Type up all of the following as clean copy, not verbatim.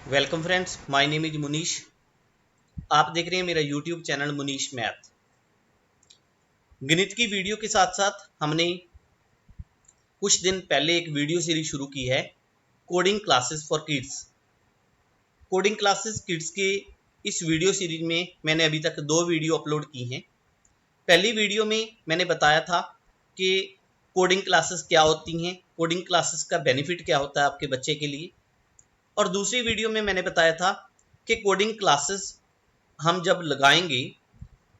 Welcome friends, my name is Munish. आप देख रहे हैं मेरा यूट्यूब चैनल मुनीश मैथ। गणित की वीडियो के साथ साथ हमने कुछ दिन पहले एक वीडियो सीरीज शुरू की है, coding classes for kids. Coding classes kids के इस वीडियो सीरीज में मैंने अभी तक 2 वीडियो अपलोड की हैं। पहली वीडियो में मैंने बताया था कि कोडिंग क्लासेस क्या होती हैं, कोडिंग क्लासेस का बेनिफिट क्या होता है आपके बच्चे के लिए। और दूसरी वीडियो में मैंने बताया था कि कोडिंग क्लासेस हम जब लगाएंगे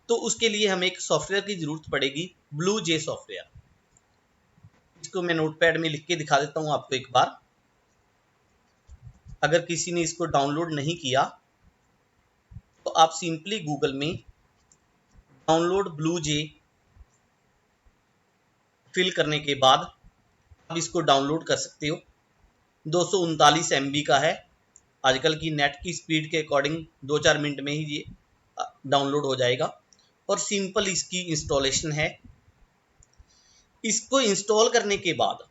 तो उसके लिए हमें एक सॉफ्टवेयर की जरूरत पड़ेगी, ब्लू जे सॉफ्टवेयर। इसको मैं नोटपैड में लिख के दिखा देता हूं आपको एक बार। अगर किसी ने इसको डाउनलोड नहीं किया तो आप सिंपली गूगल में डाउनलोड ब्लू जे फिल करने के बाद आप इसको डाउनलोड कर सकते हो। 239 MB का है। आजकल की नेट की स्पीड के अकॉर्डिंग 2-4 मिनट में ही ये डाउनलोड हो जाएगा और सिंपल इसकी इंस्टॉलेशन है। इसको इंस्टॉल करने के बाद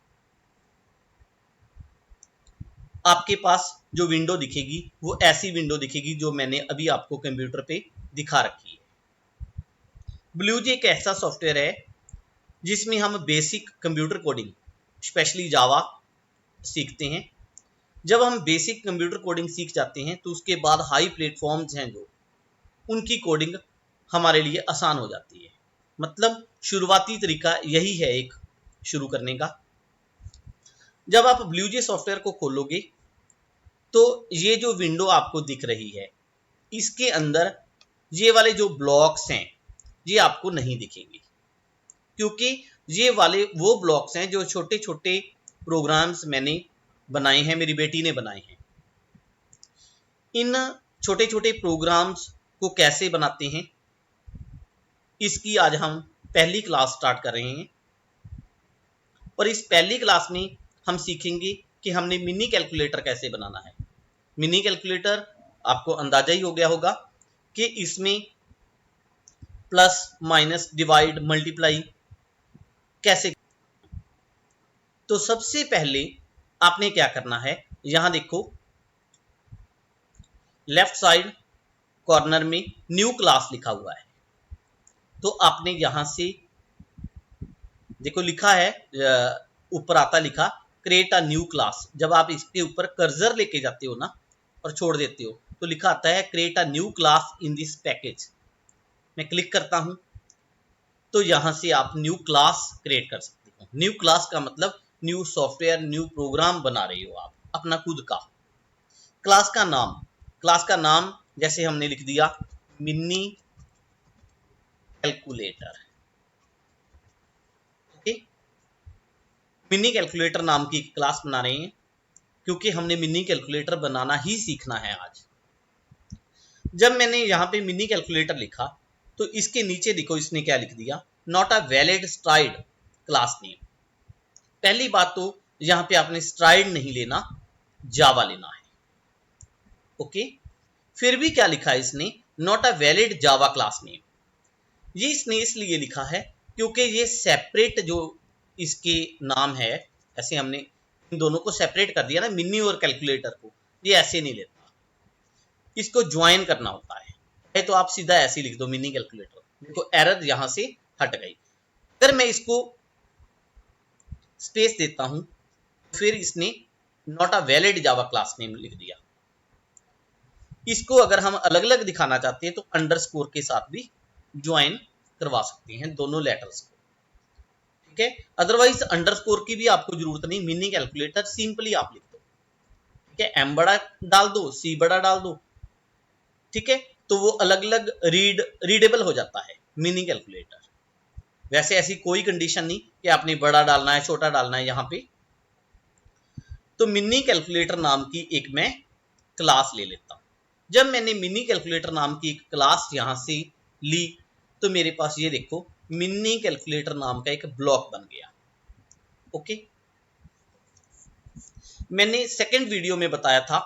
आपके पास जो विंडो दिखेगी वो ऐसी विंडो दिखेगी जो मैंने अभी आपको कंप्यूटर पे दिखा रखी है। ब्लूजे एक ऐसा सॉफ्टवेयर है जिसमें हम बेसिक कंप्यूटर कोडिंग, स्पेशली जावा सीखते हैं। जब हम बेसिक कंप्यूटर कोडिंग सीख जाते हैं तो उसके बाद हाई प्लेटफॉर्म्स हैं जो, उनकी कोडिंग हमारे लिए आसान हो जाती है। मतलब शुरुआती तरीका यही है एक शुरू करने का। जब आप ब्लूजे सॉफ्टवेयर को खोलोगे तो ये जो विंडो आपको दिख रही है, इसके अंदर ये वाले जो ब्लॉक्स हैं ये आपको नहीं दिखेंगे, क्योंकि ये वाले वो ब्लॉक्स हैं जो छोटे छोटे प्रोग्राम्स मैंने बनाए हैं, मेरी बेटी ने बनाए हैं। इन छोटे छोटे प्रोग्राम्स को कैसे बनाते हैं इसकी आज हम पहली क्लास स्टार्ट कर रहे हैं। और इस पहली क्लास में हम सीखेंगे कि हमने मिनी कैलकुलेटर कैसे बनाना है। मिनी कैलकुलेटर आपको अंदाजा ही हो गया होगा कि इसमें प्लस माइनस डिवाइड मल्टीप्लाई कैसे। तो सबसे पहले आपने क्या करना है, यहां देखो लेफ्ट साइड कॉर्नर में न्यू क्लास लिखा हुआ है। तो आपने यहां से देखो लिखा है, ऊपर आता लिखा क्रिएट अ न्यू क्लास। जब आप इसके ऊपर कर्सर लेके जाते हो ना और छोड़ देते हो तो लिखा आता है create a new class in this package. मैं क्लिक करता हूं तो यहां से आप न्यू क्लास क्रिएट कर सकते हो। न्यू क्लास का मतलब न्यू सॉफ्टवेयर, न्यू प्रोग्राम बना रहे हो आप अपना खुद का। क्लास का नाम जैसे हमने लिख दिया mini calculator. Okay, mini calculator नाम की क्लास बना रहे हैं क्योंकि हमने मिनी कैलकुलेटर बनाना ही सीखना है आज। जब मैंने यहाँ पे मिनी कैलकुलेटर लिखा तो इसके नीचे देखो इसने क्या लिख दिया, not a valid STRIDE class name. पहली बात तो यहाँ पे आपने स्ट्राइड नहीं लेना, जावा लेना है। ओके, फिर भी क्या लिखा है इसने, not a valid Java class name. ये इसने इसलिए लिखा है क्योंकि ये सेपरेट जो इसके नाम है, ऐसे हमने इन दोनों को सेपरेट कर दिया ना, मिनी और कैलकुलेटर को, ये ऐसे नहीं लेता, इसको ज्वाइन करना होता है। तो आप सीधा ऐसे लिख दो मिनी कैलकुलेटर। देखो एरर यहां से हट गई। अगर मैं इसको स्पेस देता हूं फिर इसने not a valid Java class name लिख दिया। इसको अगर हम अलग अलग दिखाना चाहते हैं तो अंडरस्कोर के साथ भी ज्वाइन करवा सकते हैं दोनों लेटर्स को। ठीक है, अदरवाइज अंडरस्कोर की भी आपको जरूरत नहीं, मिनी कैलकुलेटर सिंपली आप लिख दो। ठीक है, एम बड़ा डाल दो, सी बड़ा डाल दो। ठीक है, तो वो अलग अलग रीडेबल हो जाता है मिनी कैलकुलेटर। वैसे ऐसी कोई कंडीशन नहीं कि आपने बड़ा डालना है छोटा डालना है यहाँ पे। तो मिनी कैलकुलेटर नाम की एक मैं क्लास ले लेता हूं। जब मैंने मिनी कैलकुलेटर नाम की एक क्लास यहां से ली तो मेरे पास ये देखो मिनी कैलकुलेटर नाम का एक ब्लॉक बन गया। ओके, मैंने सेकंड वीडियो में बताया था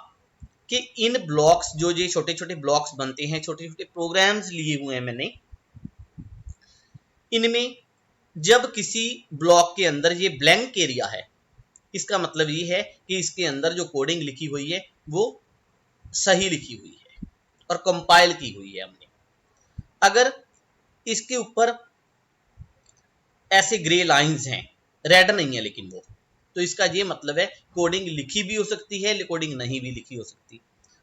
कि इन ब्लॉक्स जो ये छोटे छोटे ब्लॉक्स बनते हैं, छोटे छोटे प्रोग्राम्स लिए हुए हैं मैंने, इनमें जब किसी ब्लॉक के अंदर ये ब्लैंक एरिया है, इसका मतलब ये है कि इसके अंदर जो कोडिंग लिखी हुई है वो सही लिखी हुई है और कंपाइल की हुई है हमने। अगर इसके ऊपर ऐसे ग्रे लाइंस हैं, रेड नहीं है लेकिन वो, तो इसका ये मतलब है कोडिंग लिखी भी हो सकती है, कोडिंग नहीं भी लिखी हो सकती।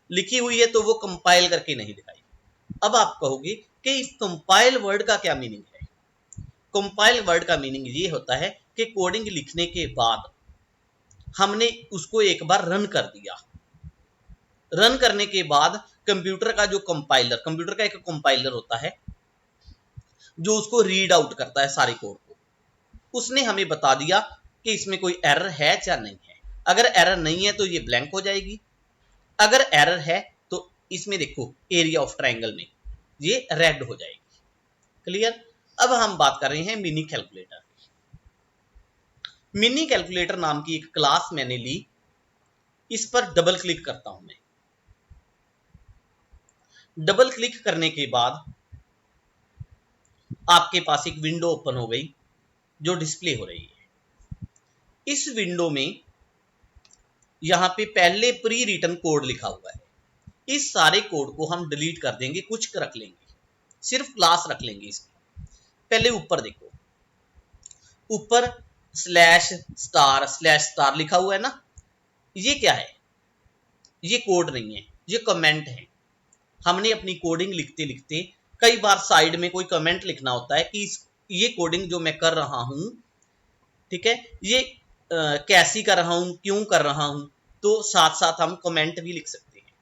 लिखी हुई है तो वो कंपाइल करके नहीं दिखाई। अब आप कहोगे कि इस कंपाइल वर्ड का क्या मीनिंग है? कंपाइल वर्ड का मीनिंग ये होता है कि कोडिंग लिखने के बाद हमने उसको एक बार रन कर दिया। रन करने के बाद कंप्यूटर का जो कंपाइलर, कंप्यूटर का एक कंपाइलर होता है जो उसको रीड आउट करता है सारे कोड को, उसने हमें बता दिया कि इसमें कोई एरर है या नहीं है। अगर एरर नहीं है तो ये ब्लैंक हो जाएगी, अगर एरर है तो इसमें देखो एरिया ऑफ ट्रायंगल में ये रेड हो जाएगी। क्लियर? अब हम बात कर रहे हैं मिनी कैलकुलेटर। मिनी कैलकुलेटर नाम की एक क्लास मैंने ली, इस पर डबल क्लिक करता हूं मैं। डबल क्लिक करने के बाद आपके पास एक विंडो ओपन हो गई जो डिस्प्ले हो रही है। इस विंडो में यहां पे पहले प्री रिटन कोड लिखा हुआ है। इस सारे कोड को हम डिलीट कर देंगे, कुछ रख लेंगे, सिर्फ क्लास रख लेंगे इसकी। पहले ऊपर देखो, ऊपर स्लैश स्टार लिखा हुआ है ना, ये क्या है? ये कोड नहीं है, ये कमेंट है। हमने अपनी कोडिंग लिखते लिखते कई बार साइड में कोई कमेंट लिखना होता है कि ये कोडिंग जो मैं कर रहा हूं, ठीक है, ये कैसी कर रहा हूं, क्यों कर रहा हूं, तो साथ साथ हम कमेंट भी लिख सकते हैं।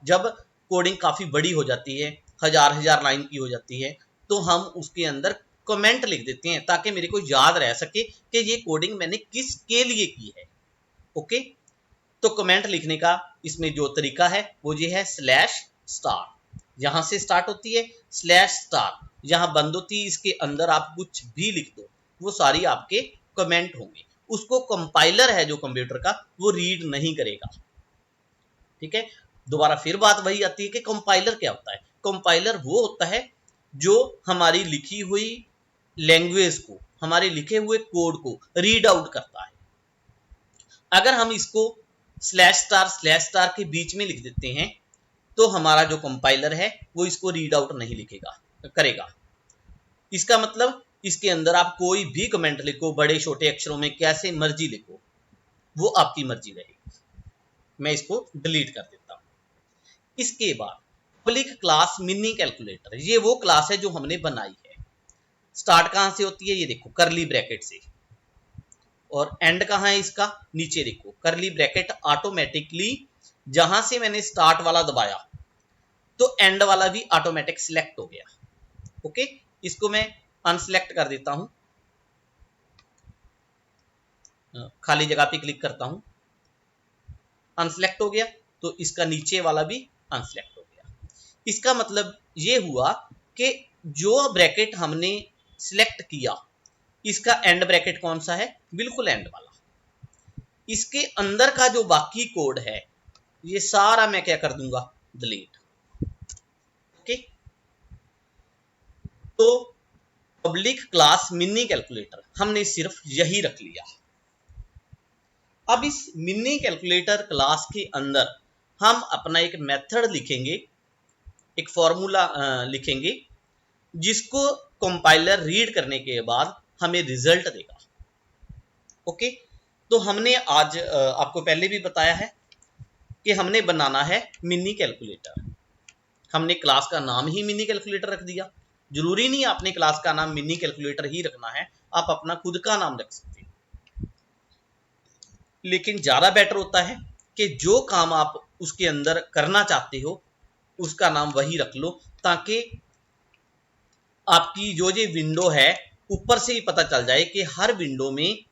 जब कोडिंग काफी बड़ी हो जाती है, हजार हजार लाइन की हो जाती है, तो हम उसके अंदर कमेंट लिख देते हैं ताकि मेरे को याद रह सके कि ये कोडिंग मैंने किसके लिए की है। ओके, तो कमेंट लिखने का इसमें जो तरीका है वो ये है स्लैश स्टार, यहां से स्टार्ट होती है, स्लैश स्टार यहां बंद होती है, इसके अंदर आप कुछ भी लिख दो, वो सारी आपके कमेंट होंगे। उसको कंपाइलर है जो कंप्यूटर का, वो रीड नहीं करेगा। ठीक है, दोबारा फिर बात वही आती है कि कंपाइलर क्या होता है? कंपाइलर वो होता है जो हमारी लिखी हुई लैंग्वेज को, हमारे लिखे हुए कोड को रीड आउट करता है। अगर हम इसको स्लैश स्टार के बीच में लिख देते हैं तो हमारा जो कंपाइलर है वो इसको रीड आउट नहीं लिखेगा, करेगा। इसका मतलब इसके अंदर आप कोई भी कमेंट लिखो, बड़े छोटे अक्षरों में कैसे मर्जी लिखो, वो आपकी मर्जी रहेगी। मैं इसको डिलीट कर देता हूं। इसके बाद पब्लिक क्लास मिनी कैलकुलेटर, ये वो क्लास है जो हमने बनाई है। स्टार्ट कहां से होती है? ये देखो करली ब्रैकेट से, और एंड कहां है इसका? नीचे देखो करली ब्रैकेट। ऑटोमेटिकली जहां से मैंने स्टार्ट वाला दबाया तो एंड वाला भी ऑटोमेटिक सिलेक्ट हो गया। ओके, इसको मैं अनसिलेक्ट कर देता हूं, खाली जगह पे क्लिक करता हूं, अनसिलेक्ट हो गया, तो इसका नीचे वाला भी अनसिलेक्ट हो गया। इसका मतलब ये हुआ कि जो ब्रैकेट हमने सिलेक्ट किया, इसका एंड ब्रैकेट कौन सा है? बिल्कुल एंड वाला। इसके अंदर का जो बाकी कोड है ये सारा मैं क्या कर दूंगा? डिलीट। ओके, तो पब्लिक क्लास मिनी कैलकुलेटर हमने सिर्फ यही रख लिया। अब इस मिनी कैलकुलेटर क्लास के अंदर हम अपना एक मेथड लिखेंगे, एक फॉर्मूला लिखेंगे जिसको कंपाइलर रीड करने के बाद हमें रिजल्ट देगा। ओके, तो हमने आज आपको पहले भी बताया है कि हमने बनाना है मिनी कैलकुलेटर। हमने क्लास का नाम ही मिनी कैलकुलेटर रख दिया। जरूरी नहीं आपने क्लास का नाम मिनी कैलकुलेटर ही रखना है, आप अपना खुद का नाम रख सकते हैं, लेकिन ज्यादा बेटर होता है कि जो काम आप उसके अंदर करना चाहते हो उसका नाम वही रख लो, ताकि आपकी जो ये विंडो है ऊपर से ही पता चल जाए कि हर विंडो में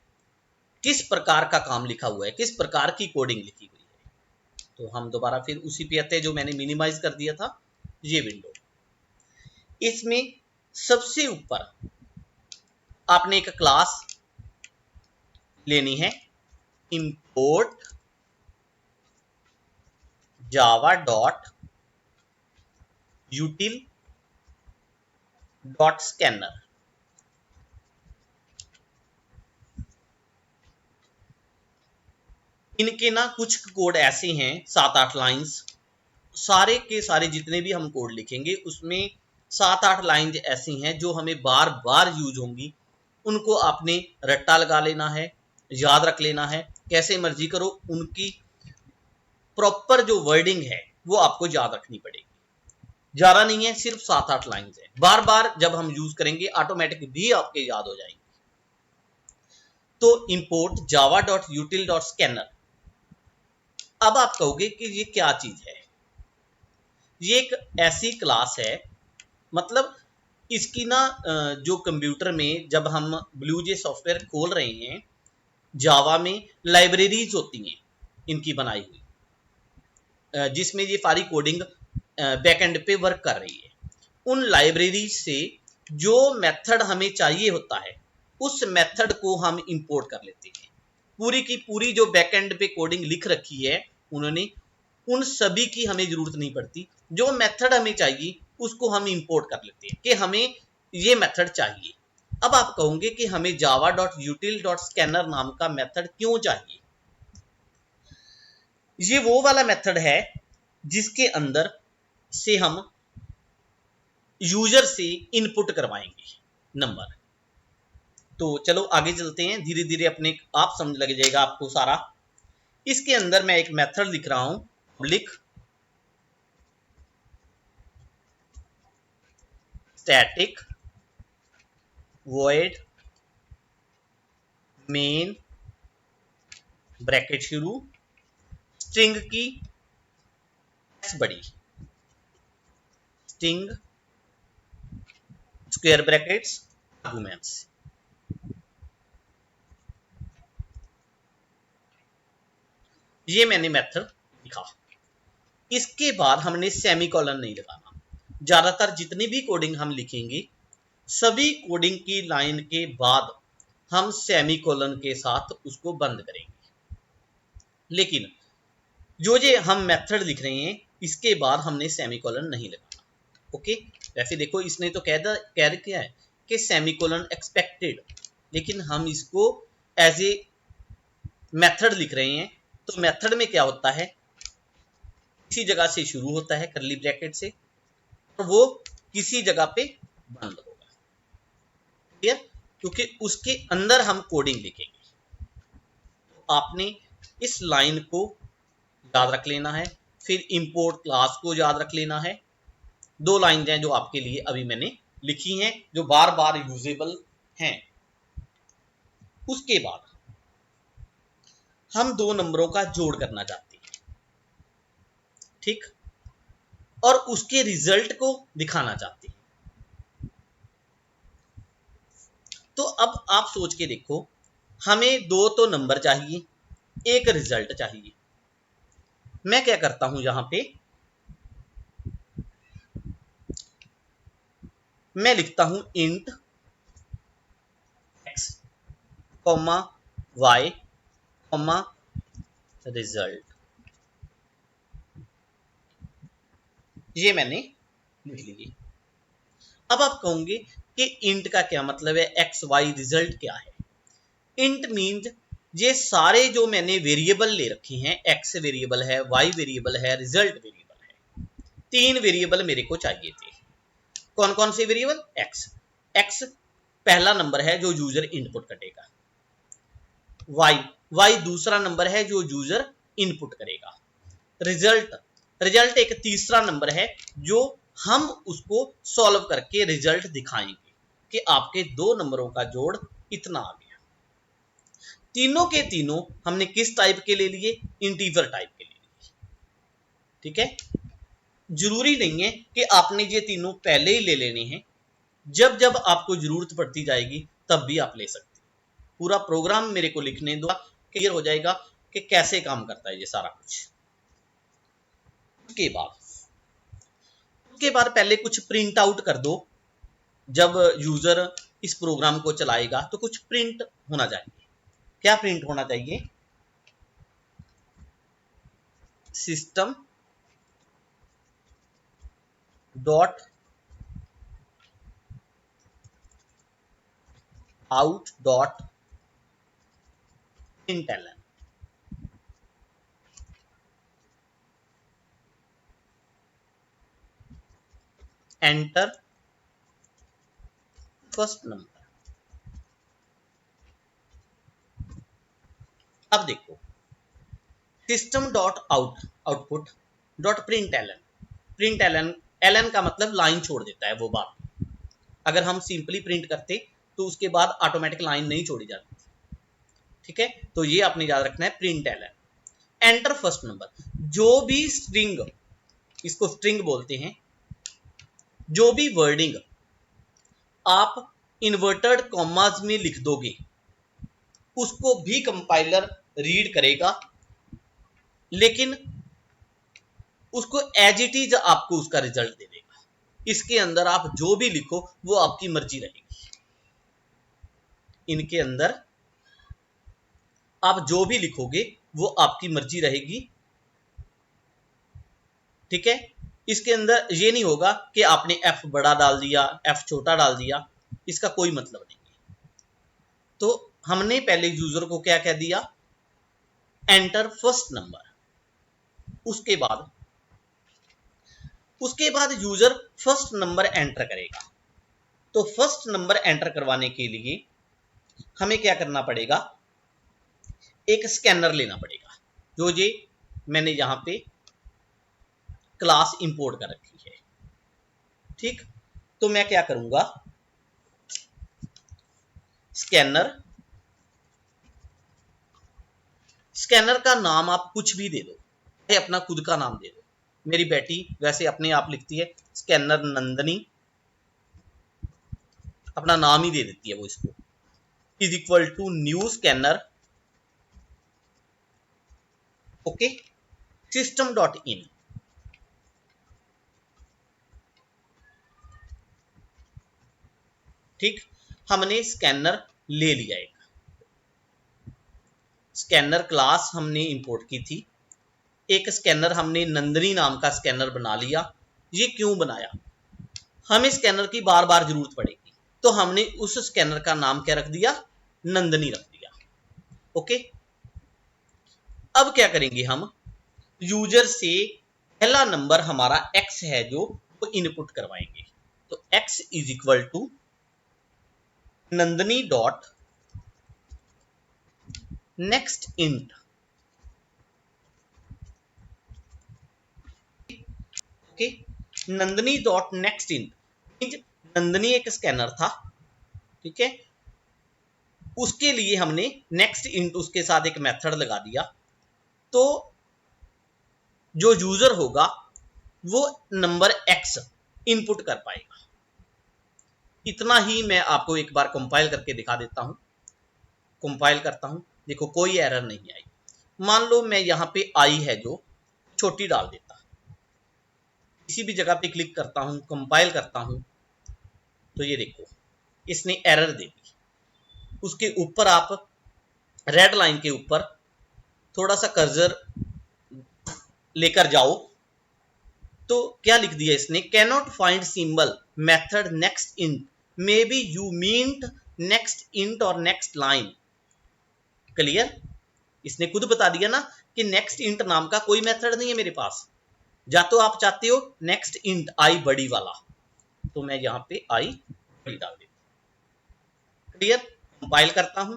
किस प्रकार का काम लिखा हुआ है, किस प्रकार की कोडिंग लिखी हुई है। तो हम दोबारा फिर उसी पे आते हैं जो मैंने मिनिमाइज कर दिया था, ये विंडो। इसमें सबसे ऊपर आपने एक क्लास लेनी है, import Java dot यूटिल dot scanner. इनके ना कुछ कोड ऐसे हैं, 7-8 लाइंस, सारे के सारे जितने भी हम कोड लिखेंगे उसमें 7-8 लाइन ऐसी हैं जो हमें बार बार यूज होंगी, उनको आपने रट्टा लगा लेना है, याद रख लेना है, कैसे मर्जी करो, उनकी प्रॉपर जो वर्डिंग है वो आपको याद रखनी पड़ेगी। ज्यादा नहीं है, सिर्फ 7-8 लाइन है, बार बार जब हम यूज करेंगे ऑटोमेटिक भी आपके याद हो जाएंगे। तो इंपोर्ट java.util.scanner। अब आप कहोगे कि ये क्या चीज है। ये एक ऐसी क्लास है, मतलब इसकी ना जो कंप्यूटर में जब हम ब्लूजे सॉफ्टवेयर खोल रहे हैं, जावा में लाइब्रेरीज होती हैं इनकी बनाई हुई, जिसमें ये सारी कोडिंग बैकएंड पे वर्क कर रही है। उन लाइब्रेरीज से जो मेथड हमें चाहिए होता है उस मेथड को हम इंपोर्ट कर लेते हैं। पूरी की पूरी जो बैकएंड पे कोडिंग लिख रखी है उन्होंने, उन सभी की हमें जरूरत नहीं पड़ती। जो मेथड हमें चाहिए उसको हम इंपोर्ट कर लेते हैं कि हमें ये मेथड चाहिए। अब आप कहोगे कि हमें java.util.scanner नाम का मेथड क्यों चाहिए। ये वो वाला मेथड है जिसके अंदर से हम यूजर से इनपुट करवाएंगे नंबर। तो चलो आगे चलते हैं, धीरे धीरे अपने आप समझ लग जाएगा आपको सारा। इसके अंदर मैं एक मेथड लिख रहा हूं, public static void main bracket शुरू, स्ट्रिंग की बड़ी, स्ट्रिंग स्क्वायर ब्रैकेट्स आर्गुमेंट्स। ये मैंने मेथड लिखा। इसके बाद हमने सेमीकोलन नहीं लगाना। ज्यादातर जितनी भी कोडिंग हम लिखेंगे सभी कोडिंग की लाइन के बाद हम सेमीकोलन के साथ उसको बंद करेंगे। लेकिन जो ये हम मेथड लिख रहे हैं इसके बाद हमने सेमीकोलन नहीं लगाना। ओके, वैसे देखो इसने तो कह दिया है कि सेमीकोलन एक्सपेक्टेड, लेकिन हम इसको एज ए मेथड लिख रहे हैं। तो मेथड में क्या होता है, किसी जगह से शुरू होता है कर्ली ब्रैकेट से और वो किसी जगह पे बंद होगा। क्लियर, क्योंकि उसके अंदर हम कोडिंग लिखेंगे। आपने इस लाइन को याद रख लेना है, फिर इंपोर्ट क्लास को याद रख लेना है। दो लाइन हैं जो आपके लिए अभी मैंने लिखी हैं जो बार बार यूजेबल हैं। उसके बाद हम दो नंबरों का जोड़ करना चाहते हैं, ठीक, और उसके रिजल्ट को दिखाना चाहते हैं। तो अब आप सोच के देखो, हमें दो तो नंबर चाहिए, एक रिजल्ट चाहिए। मैं क्या करता हूं, यहां पे मैं लिखता हूं इंट x, y, रिजल्ट। ये मैंने लिख ली। अब आप कहोगे कि इंट का क्या मतलब है, एक्स वाई रिजल्ट क्या है। इंट मीन्स ये सारे जो मैंने वेरिएबल ले रखे हैं, एक्स वेरिएबल है, वाई वेरिएबल है, रिजल्ट वेरिएबल है। तीन वेरिएबल मेरे को चाहिए थे। कौन कौन से वेरिएबल, एक्स, एक्स पहला नंबर है जो यूजर इनपुट करेगा, वाई, वाई दूसरा नंबर है जो यूजर इनपुट करेगा, रिजल्ट, रिजल्ट एक तीसरा नंबर है जो हम उसको सॉल्व करके रिजल्ट दिखाएंगे कि आपके दो नंबरों का जोड़ इतना आ गया। तीनों के तीनों हमने किस टाइप के ले लिए, इंटीजर टाइप के ले लिए। ठीक है, जरूरी नहीं है कि आपने ये तीनों पहले ही ले लेने हैं, जब जब आपको जरूरत पड़ती जाएगी तब भी आप ले सकते हैं। पूरा प्रोग्राम मेरे को लिखने दो, क्लियर हो जाएगा कि कैसे काम करता है ये सारा कुछ। उसके बाद पहले कुछ प्रिंट आउट कर दो। जब यूजर इस प्रोग्राम को चलाएगा तो कुछ प्रिंट होना चाहिए। क्या प्रिंट होना चाहिए, system dot out dot println. Enter first number. अब देखो system dot output dot print LN LN का मतलब लाइन छोड़ देता है वो बात। अगर हम सिंपली प्रिंट करते तो उसके बाद ऑटोमेटिक लाइन नहीं छोड़ी जाती। ठीक है, तो ये आपने याद रखना है print LN. Enter first number, जो भी स्ट्रिंग, इसको स्ट्रिंग बोलते हैं, जो भी वर्डिंग आप इन्वर्टेड कॉमास में लिख दोगे उसको भी कंपाइलर रीड करेगा, लेकिन उसको एज इट इज आपको उसका रिजल्ट दे देगा। इसके अंदर आप जो भी लिखो वो आपकी मर्जी रहेगी। इनके अंदर आप जो भी लिखोगे वो आपकी मर्जी रहेगी। ठीक है, इसके अंदर ये नहीं होगा कि आपने एफ बड़ा डाल दिया, एफ छोटा डाल दिया, इसका कोई मतलब नहीं है। तो हमने पहले यूजर को क्या कह दिया, एंटर फर्स्ट नंबर। उसके बाद यूजर फर्स्ट नंबर एंटर करेगा। तो फर्स्ट नंबर एंटर करवाने के लिए हमें क्या करना पड़ेगा, एक स्कैनर लेना पड़ेगा, जो ये मैंने यहां पे क्लास इंपोर्ट कर रखी है। ठीक, तो मैं क्या करूंगा, स्कैनर का नाम आप कुछ भी दे दो, अपना खुद का नाम दे दो। मेरी बेटी वैसे अपने आप लिखती है स्कैनर नंदनी, अपना नाम ही दे देती है वो इसको, is equal to new scanner. Okay, system dot in. ठीक, हमने स्कैनर ले लिया, एक स्कैनर क्लास हमने इंपोर्ट की थी, एक स्कैनर हमने नंदनी नाम का स्कैनर बना लिया। ये क्यों बनाया, हमें स्कैनर की बार बार जरूरत पड़ेगी, तो हमने उस स्कैनर का नाम क्या रख दिया, नंदनी रख दिया। ओके, अब क्या करेंगे, हम यूजर से पहला नंबर हमारा x है जो वो इनपुट करवाएंगे। तो x is equal to Nandni dot next int. Okay, Nandni dot next int, Nandni एक स्कैनर था, ठीक है, उसके लिए हमने नेक्स्ट इंट उसके साथ एक मेथड लगा दिया। तो जो यूजर होगा वो नंबर x इनपुट कर पाएगा। इतना ही मैं आपको एक बार कंपाइल करके दिखा देता हूं। कंपाइल करता हूं, देखो कोई एरर नहीं आई। मान लो मैं यहां पे आई है जो छोटी डाल देता, किसी भी जगह पे क्लिक करता हूं, कंपाइल करता हूं, तो ये देखो इसने एरर दे दी। उसके ऊपर आप रेड लाइन के ऊपर थोड़ा सा कर्सर लेकर जाओ, तो क्या लिख दिया इसने, cannot find symbol method next int, may be you meant next int और नेक्स्ट लाइन। क्लियर, इसने खुद बता दिया ना कि नेक्स्ट इंट नाम का कोई मेथड नहीं है मेरे पास। या तो आप चाहते हो नेक्स्ट इंट आई बड़ी वाला, तो मैं यहां पे आई बड़ी डाल देता हूं। क्लियर, कंपाइल करता हूं,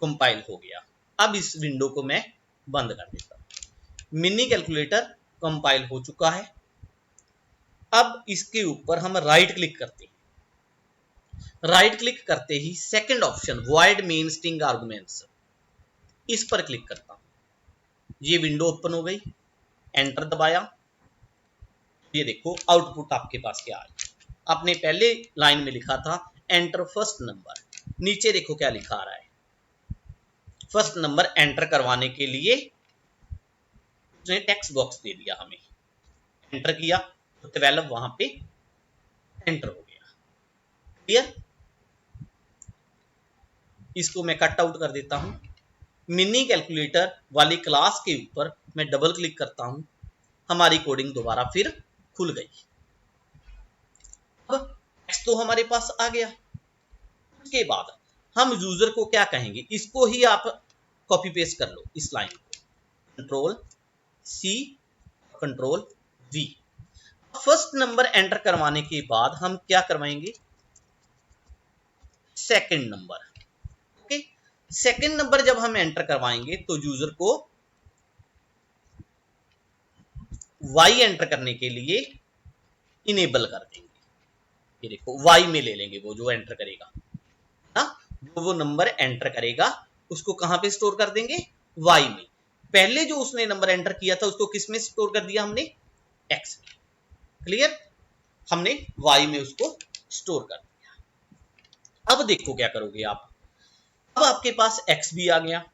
कंपाइल हो गया। अब इस विंडो को मैं बंद कर देता हूं। मिनी कैलकुलेटर कंपाइल हो चुका है। अब इसके ऊपर हम राइट क्लिक करते हैं। राइट क्लिक करते ही second option void main string arguments, इस पर क्लिक करता हूं। ये विंडो ओपन हो गई, एंटर दबाया, ये देखो आउटपुट आपके पास क्या आया। आपने पहले लाइन में लिखा था एंटर फर्स्ट नंबर, नीचे देखो क्या लिखा आ रहा है, फर्स्ट नंबर एंटर करवाने के लिए उसने टेक्स्ट बॉक्स दे दिया हमें, एंटर किया तो 12 वहां पे एंटर हो गया। क्लियर, इसको मैं कट आउट कर देता हूं। मिनी कैलकुलेटर वाली क्लास के ऊपर मैं डबल क्लिक करता हूं, हमारी कोडिंग दोबारा फिर खुल गई। अब टेक्स्ट तो हमारे पास आ गया। उसके बाद हम यूजर को क्या कहेंगे, इसको ही आप कॉपी पेस्ट कर लो, इस लाइन को control C control V। First number enter करवाने के बाद हम क्या करवाएंगे, second number. Okay, second number जब हम एंटर करवाएंगे तो यूजर को y एंटर करने के लिए इनेबल कर देंगे। ये देखो y में ले लेंगे, वो जो एंटर करेगा ना, जो वो नंबर एंटर करेगा उसको कहां पे स्टोर कर देंगे, y में। पहले जो उसने नंबर एंटर किया था उसको किस में स्टोर कर दिया हमने, x में। क्लियर, हमने y में उसको स्टोर कर दिया। अब देखो क्या करोगे आप, अब आपके पास x भी आ गया,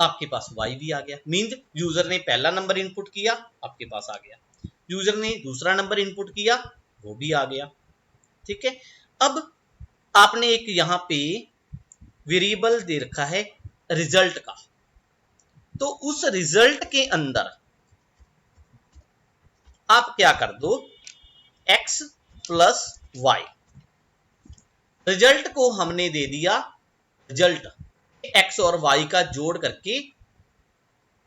आपके पास y भी आ गया। मीन यूजर ने पहला नंबर इनपुट किया, आपके पास आ गया। यूजर ने दूसरा नंबर इनपुट किया, वो भी आ गया। ठीक है, अब आपने एक यहां पे वेरिएबल दे रखा है रिजल्ट का, तो उस रिजल्ट के अंदर आप क्या कर दो, x प्लस वाई। रिजल्ट को हमने दे दिया रिजल्ट, x और y का जोड़ करके,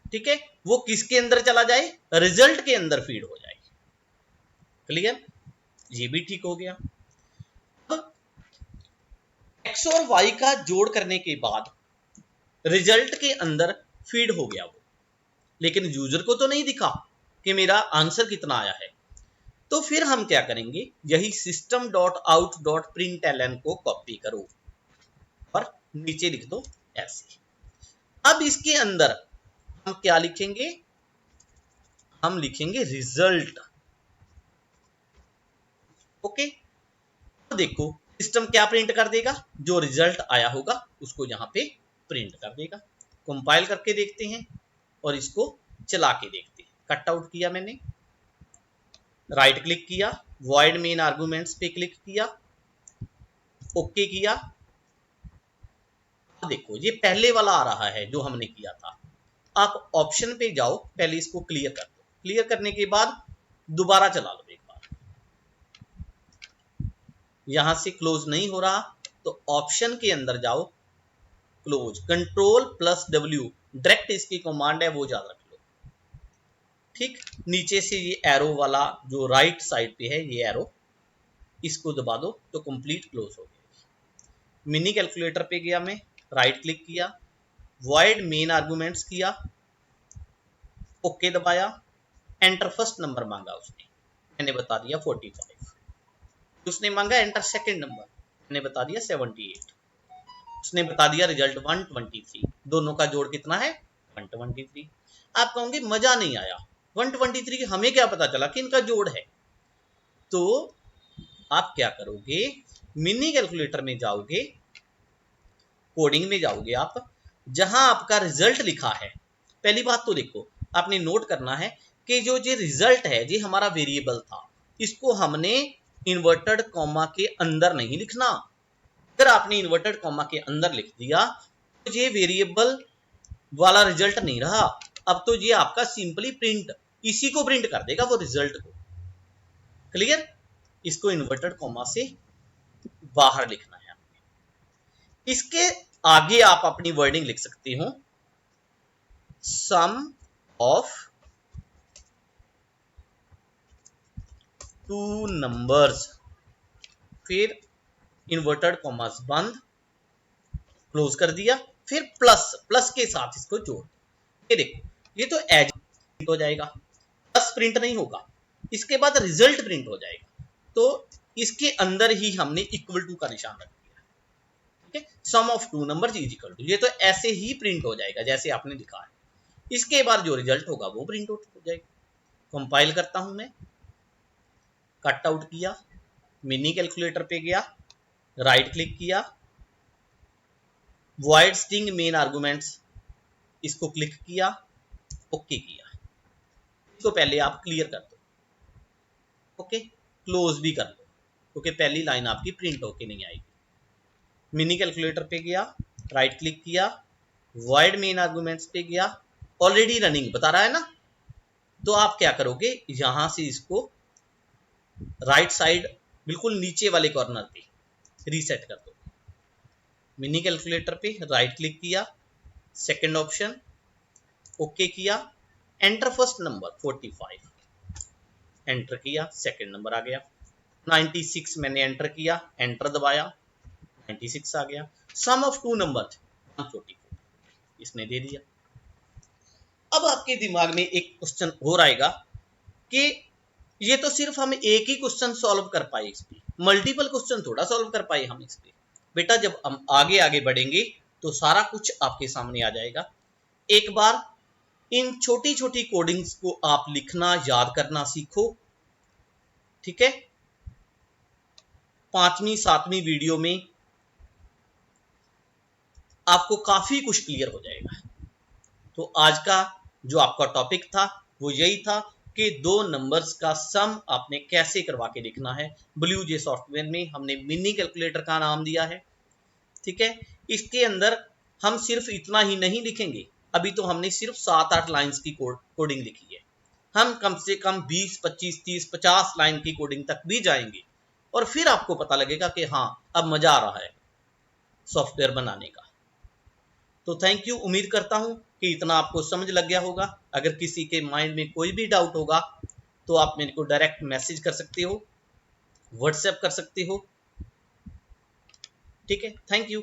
ठीक है, वो किसके अंदर चला जाए, रिजल्ट के अंदर फीड हो जाए। क्लियर, ये भी ठीक हो गया। अब x और y का जोड़ करने के बाद रिजल्ट के अंदर फीड हो गया वो, लेकिन यूजर को तो नहीं दिखा कि मेरा आंसर कितना आया है। तो फिर हम क्या करेंगे, यही system dot out dot println को कॉपी करो और नीचे लिख दो ऐसे। अब इसके अंदर हम क्या लिखेंगे, हम लिखेंगे रिजल्ट। ओके, तो देखो सिस्टम क्या प्रिंट कर देगा, जो रिजल्ट आया होगा उसको यहां पे प्रिंट कर देगा। कंपाइल करके देखते हैं और इसको चला के देखते हैं। कट आउट किया मैंने, राइट क्लिक किया, वॉइड मेन आर्गुमेंट्स पे क्लिक किया, ओके किया। देखो ये पहले वाला आ रहा है जो हमने किया था। आप ऑप्शन पे जाओ, पहले इसको क्लियर कर दो। क्लियर करने के बाद दोबारा चला लो एक बार। यहां से क्लोज नहीं हो रहा तो ऑप्शन के अंदर जाओ, close, control plus W, direct इसकी कमांड है वो याद रख लो। ठीक, नीचे से ये एरो वाला जो राइट साइड पे है ये एरो, इसको दबा दो तो कंप्लीट क्लोज हो गया। मिनी कैलकुलेटर पे गया मैं, राइट क्लिक किया, वॉइड मेन आर्गुमेंट्स किया, ओके दबाया, एंटर फर्स्ट नंबर मांगा उसने, मैंने बता दिया 45। उसने मांगा एंटर सेकंड नंबर, मैंने बता दिया 78। उसने बता दिया रिजल्ट 123। दोनों का जोड़ कितना है, 123। आप कहोगे मजा नहीं आया, 123 हमें क्या पता चला कि इनका जोड़ है। तो आप क्या करोगे, मिनी कैलकुलेटर में जाओगे, कोडिंग में जाओगे आप, जहां आपका रिजल्ट लिखा है। पहली बात तो देखो आपने नोट करना है कि जो ये रिजल्ट है ये हमारा वेरिएबल था, इसको हमने इन्वर्टेड कॉमा के अंदर नहीं लिखना। अगर आपने इन्वर्टेड कॉमा के अंदर लिख दिया तो ये वेरिएबल वाला रिजल्ट नहीं रहा, अब तो ये आपका सिंपली प्रिंट, इसी को प्रिंट कर देगा वो रिजल्ट को। क्लियर, इसको इन्वर्टेड कॉमा से बाहर लिखना है। इसके आगे आप अपनी वर्डिंग लिख सकते हो, सम ऑफ टू नंबर्स, फिर इन्वर्टेड कॉमास बंद, क्लोज कर दिया, फिर प्लस, प्लस के साथ इसको जोड़। ये देखो ये तो एज प्रिंट हो जाएगा, प्लस प्रिंट नहीं होगा, इसके बाद रिजल्ट प्रिंट हो जाएगा। तो इसके अंदर ही हमने इक्वल टू का निशान रख दिया। ठीक है, sum of two numbers is equal to, ये तो ऐसे ही प्रिंट हो जाएगा जैसे आपने लिखा है। इसके बाद जो रिजल्ट होगा वो प्रिंट आउट हो जाएगा। कंपाइल करता हूं मैं, कट आउट किया, मिनी कैलकुलेटर पे गया, राइट क्लिक किया, वॉइड स्ट्रिंग मेन आर्गुमेंट्स, इसको क्लिक किया, ओके किया। इसको पहले आप क्लियर कर दो, ओके, क्लोज भी कर दो क्योंकि पहली लाइन आपकी प्रिंट होके नहीं आएगी। मिनी कैलकुलेटर पे गया, राइट क्लिक किया, वॉइड मेन आर्गुमेंट्स पे गया, ऑलरेडी रनिंग बता रहा है ना, तो आप क्या करोगे, यहां से इसको राइट साइड बिल्कुल नीचे वाले कॉर्नर पे रीसेट कर दो। मिनी कैलकुलेटर पे राइट क्लिक किया, सेकंड ऑप्शन, ओके किया, एंटर फर्स्ट नंबर 45, एंटर किया, सेकंड नंबर आ गया। 96 मैंने एंटर किया, एंटर दबाया, 96 आ गया। सम ऑफ टू नंबर 144, इसने दे दिया। अब आपके दिमाग में एक क्वेश्चन और आएगा कि ये तो सिर्फ हम एक ही क्वेश्चन सॉल्व कर पाए, इस पे मल्टीपल क्वेश्चन थोड़ा सॉल्व कर पाए हम इस पे। बेटा जब हम आगे आगे बढ़ेंगे तो सारा कुछ आपके सामने आ जाएगा। एक बार इन छोटी छोटी कोडिंग्स को आप लिखना याद करना सीखो, ठीक है। 5वीं 7वीं वीडियो में आपको काफी कुछ क्लियर हो जाएगा। तो आज का जो आपका टॉपिक था वो यही था कि दो नंबर्स का सम आपने कैसे करवा के लिखना है। ब्लू जे सॉफ्टवेयर में हमने मिनी कैलकुलेटर का नाम दिया है, ठीक है। इसके अंदर हम सिर्फ इतना ही नहीं लिखेंगे, अभी तो हमने सिर्फ 7-8 लाइंस की कोडिंग लिखी है। हम कम से कम 20, 25, 30, 50 लाइन की कोडिंग तक भी जाएंगे और फिर आपको पता लगेगा कि हाँ अब मजा आ रहा है सॉफ्टवेयर बनाने का। तो थैंक यू, उम्मीद करता हूं कि इतना आपको समझ लग गया होगा। अगर किसी के माइंड में कोई भी डाउट होगा तो आप मेरे को डायरेक्ट मैसेज कर सकते हो, व्हाट्सएप कर सकते हो, ठीक है। Thank you.